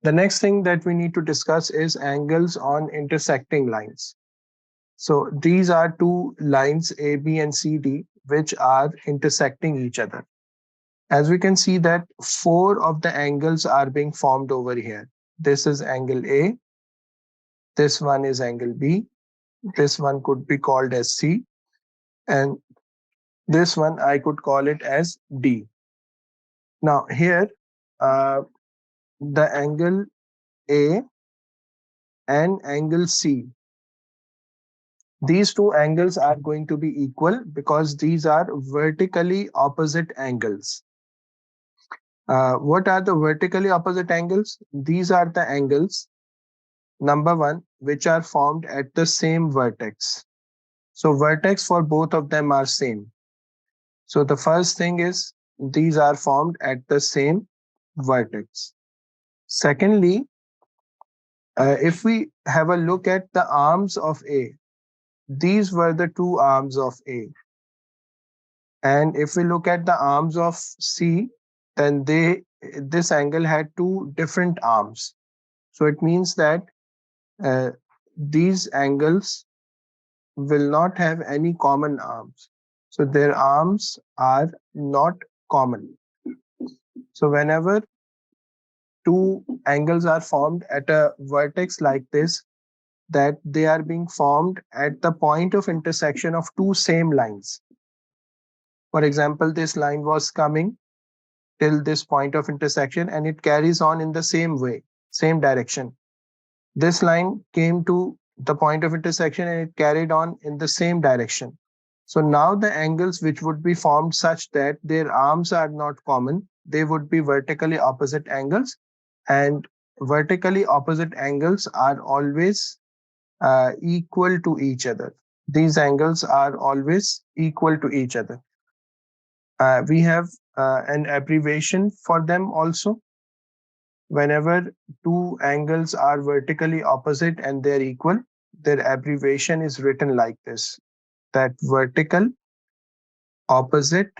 The next thing that we need to discuss is angles on intersecting lines. So these are two lines A, B, and C, D, which are intersecting each other. As we can see that four of the angles are being formed over here. This is angle A, this one is angle B, this one could be called as C, and this one I could call it as D. Now here, the angle A and angle C, these two angles are going to be equal because these are vertically opposite angles. What are the vertically opposite angles? These are the angles, number one, which are formed at the same vertex. So vertex for both of them are same. So the first thing is these are formed at the same vertex. Secondly, if we have a look at the arms of A, these were the two arms of A. And if we look at the arms of C, then this angle had two different arms. So it means that these angles will not have any common arms. So their arms are not common. So whenever two angles are formed at a vertex like this, that they are being formed at the point of intersection of two same lines. For example, this line was coming till this point of intersection and it carries on in the same way, same direction. This line came to the point of intersection and it carried on in the same direction. So now the angles which would be formed such that their arms are not common, they would be vertically opposite angles, and vertically opposite angles are always equal to each other. These angles are always equal to each other. We have an abbreviation for them also. Whenever two angles are vertically opposite and they're equal, their abbreviation is written like this, that vertical opposite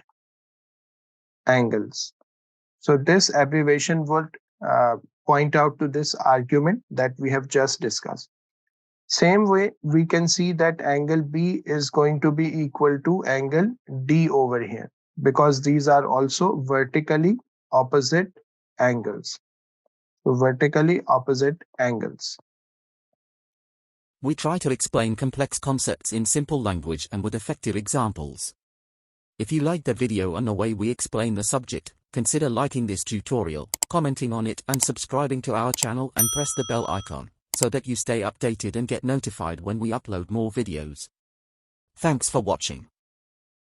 angles. So this abbreviation would point out to this argument that we have just discussed. Same way, we can see that angle B is going to be equal to angle D over here because these are also vertically opposite angles. So vertically opposite angles. We try to explain complex concepts in simple language and with effective examples. If you liked the video and the way we explain the subject, consider liking this tutorial, commenting on it and subscribing to our channel and press the bell icon, so that you stay updated and get notified when we upload more videos. Thanks for watching.